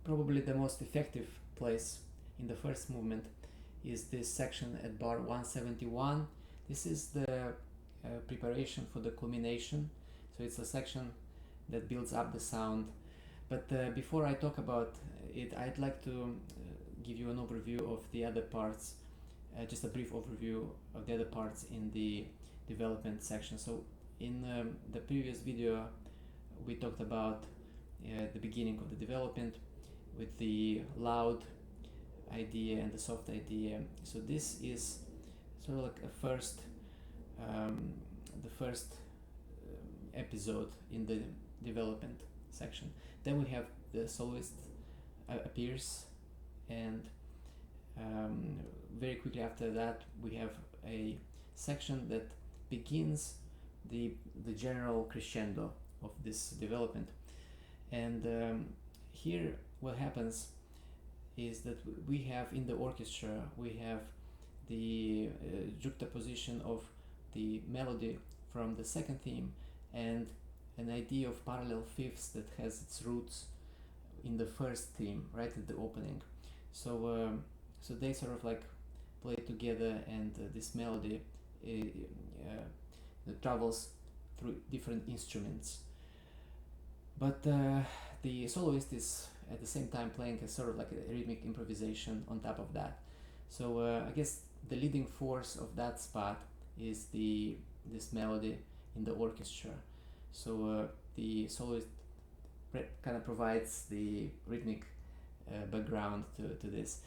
probably the most effective place in the first movement is this section at bar 171. This is the preparation for the culmination, so it's a section that builds up the sound. But before I talk about it, I'd like to give you an overview of the other parts, just a brief overview of the other parts in the development section. So in the previous video we talked about the beginning of the development with the loud idea and the soft idea. So this is sort of like a first the first episode in the development section. Then we have the soloist appears, and very quickly after that we have a section that begins the general crescendo of this development. And here what happens is that we have in the orchestra, we have the juxtaposition of the melody from the second theme and an idea of parallel fifths that has its roots in the first theme, right at the opening. So so they sort of like play together, and this melody travels through different instruments. But the soloist is at the same time playing a sort of like a rhythmic improvisation on top of that. So I guess the leading force of that spot is this melody in the orchestra. So the soloist kind of provides the rhythmic background to this.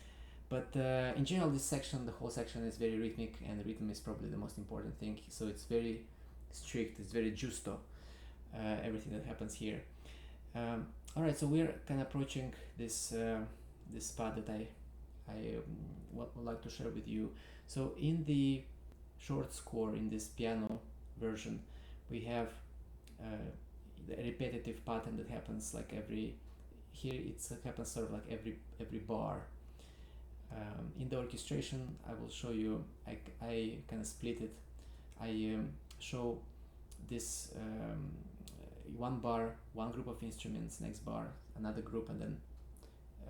But in general, this section, the whole section is very rhythmic, and the rhythm is probably the most important thing. So it's very strict, it's very giusto, everything that happens here. All right, so we're kind of approaching this this part that I would like to share with you. So in the short score, in this piano version, we have the repetitive pattern that happens like here it happens sort of like every bar. In the orchestration, I will show you, I kind of split it. I show this one bar, one group of instruments, next bar another group, and then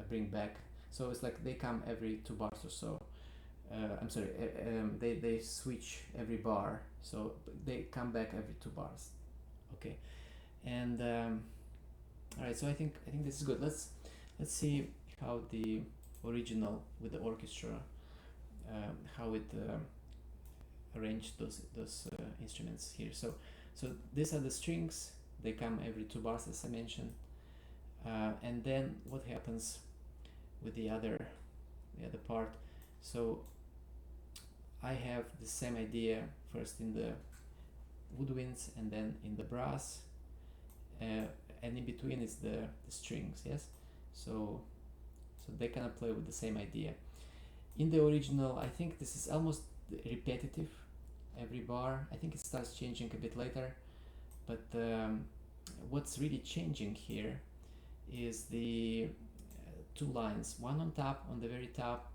bring back. So it's like they come every 2 bars or so. I'm sorry, they switch every bar, so they come back every 2 bars. Okay, and all right, so I think this is good. Let's see how the original with the orchestra, how it arranged those instruments here. So these are the strings. They come every 2 bars, as I mentioned, and then what happens with the other part? So I have the same idea first in the woodwinds and then in the brass, and in between is the strings. Yes, so they kind of play with the same idea. In the original, I think this is almost repetitive every bar. I think it starts changing a bit later, but what's really changing here is the 2 lines, one on top, on the very top,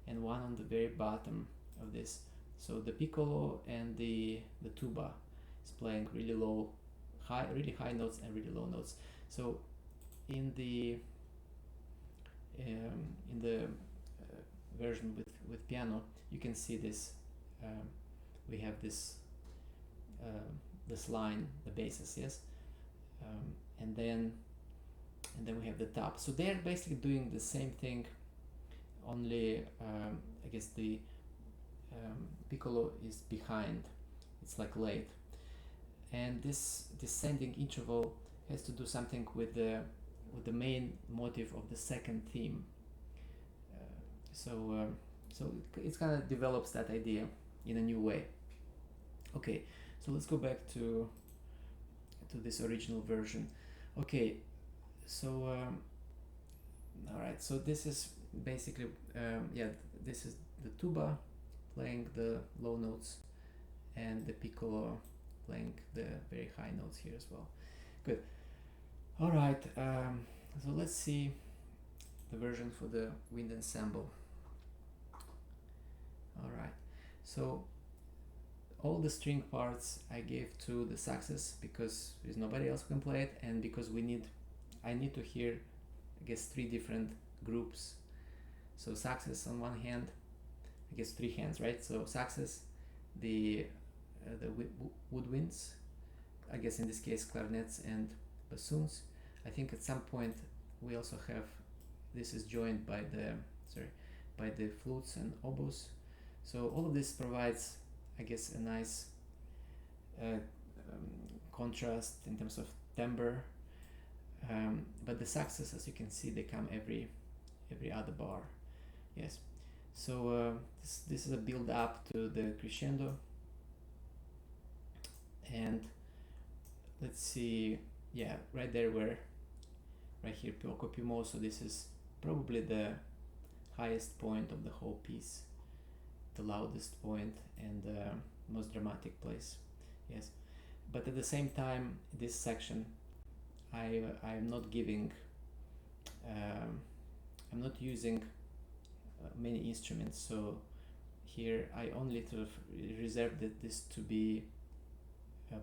and one on the very bottom of this. So the piccolo and the tuba is playing really high notes and really low notes. So in the version with piano, you can see this. We have this line, the basses, yes, and then we have the top. So they're basically doing the same thing, only I guess the piccolo is behind. It's like late, and this descending interval has to do something with the main motive of the second theme. So it kind of develops that idea in a new way. Okay, so let's go back to this original version. Okay, so all right, so this is basically this is the tuba playing the low notes and the piccolo playing the very high notes here as well. Good. All right, so let's see the version for the wind ensemble. All right, so all the string parts I gave to the saxes because there's nobody else who can play it, and because I need to hear I guess 3 different groups. So saxes on one hand, I guess 3 hands, right? So saxes, the woodwinds, I guess in this case clarinets and bassoons. I think at some point we also have, this is joined by the flutes and oboes. So all of this provides, I guess, a nice contrast in terms of timbre. But the saxes, as you can see, they come every other bar. Yes. So this is a build up to the crescendo. And let's see, yeah, right there where, right here, poco più mo, so this is probably the highest point of the whole piece, the loudest point and the most dramatic place. Yes. But at the same time, this section, I'm not giving, I'm not using many instruments, so here I only sort of reserved this to be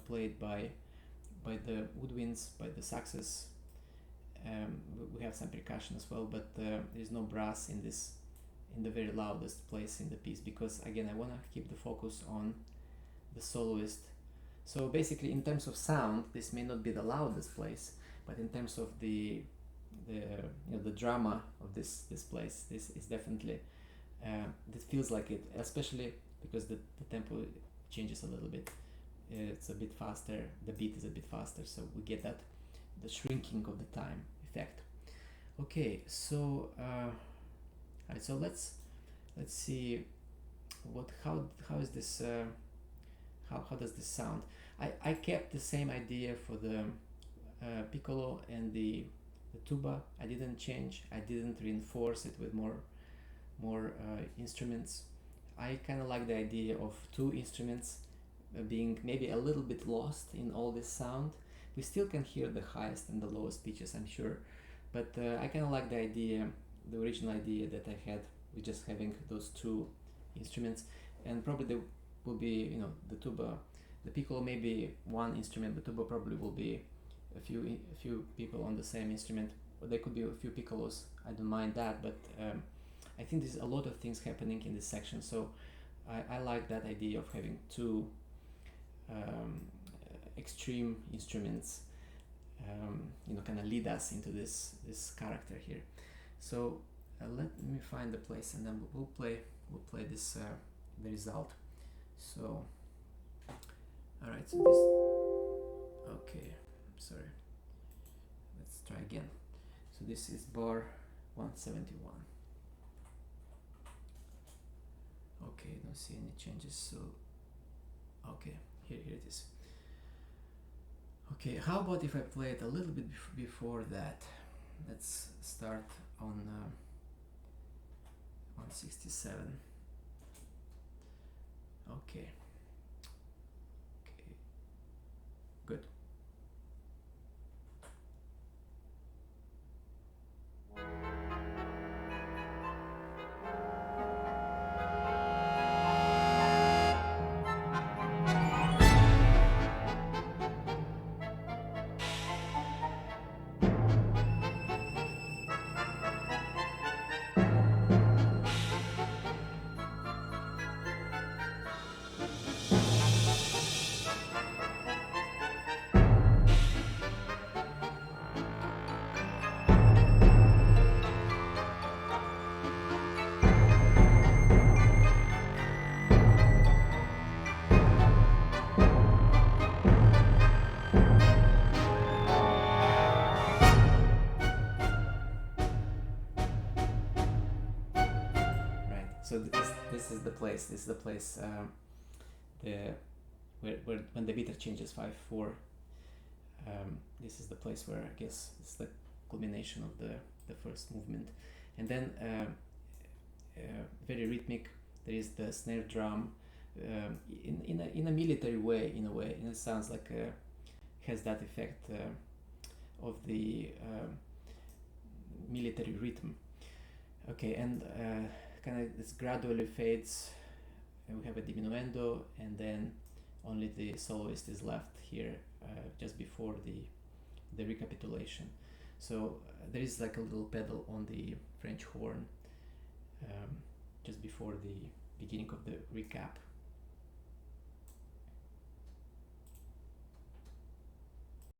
played by the woodwinds, by the saxes. We have some percussion as well, but there is no brass in the very loudest place in the piece, because again I want to keep the focus on the soloist. So basically, in terms of sound, this may not be the loudest place, but in terms of the drama of this place, this is definitely this feels like it, especially because the tempo changes a little bit. It's a bit faster, the beat is a bit faster, so we get that, the shrinking of the time effect. Okay, so alright, so let's see how is this how does this sound. I kept the same idea for the piccolo and the tuba. I didn't change, I didn't reinforce it with more instruments. I kind of like the idea of 2 instruments being maybe a little bit lost in all this sound. We still can hear the highest and the lowest pitches, I'm sure, but I kind of like the idea, the original idea that I had with just having those 2 instruments. And probably there will be, you know, the tuba, the piccolo maybe 1 instrument, the tuba probably will be a few people on the same instrument, or there could be a few piccolos, I don't mind that, but I think there's a lot of things happening in this section, so I like that idea of having 2 extreme instruments, kind of lead us into this character here. So let me find the place, and then we'll play this the result. So all right, so this, okay, sorry, let's try again. So this is bar 171. Okay, don't see any changes, so okay, here it is. Okay, how about if I play it a little bit before that? Let's start on 167. Okay, good. So this is the place. This is the place. Where when the meter changes 5/4. This is the place where I guess it's the culmination of the first movement, and then very rhythmic. There is the snare drum, in a military way, in a way, and it sounds like has that effect of the military rhythm. Okay, and kind of this gradually fades. And we have a diminuendo, and then only the soloist is left here just before the recapitulation. So there is like a little pedal on the French horn just before the beginning of the recap.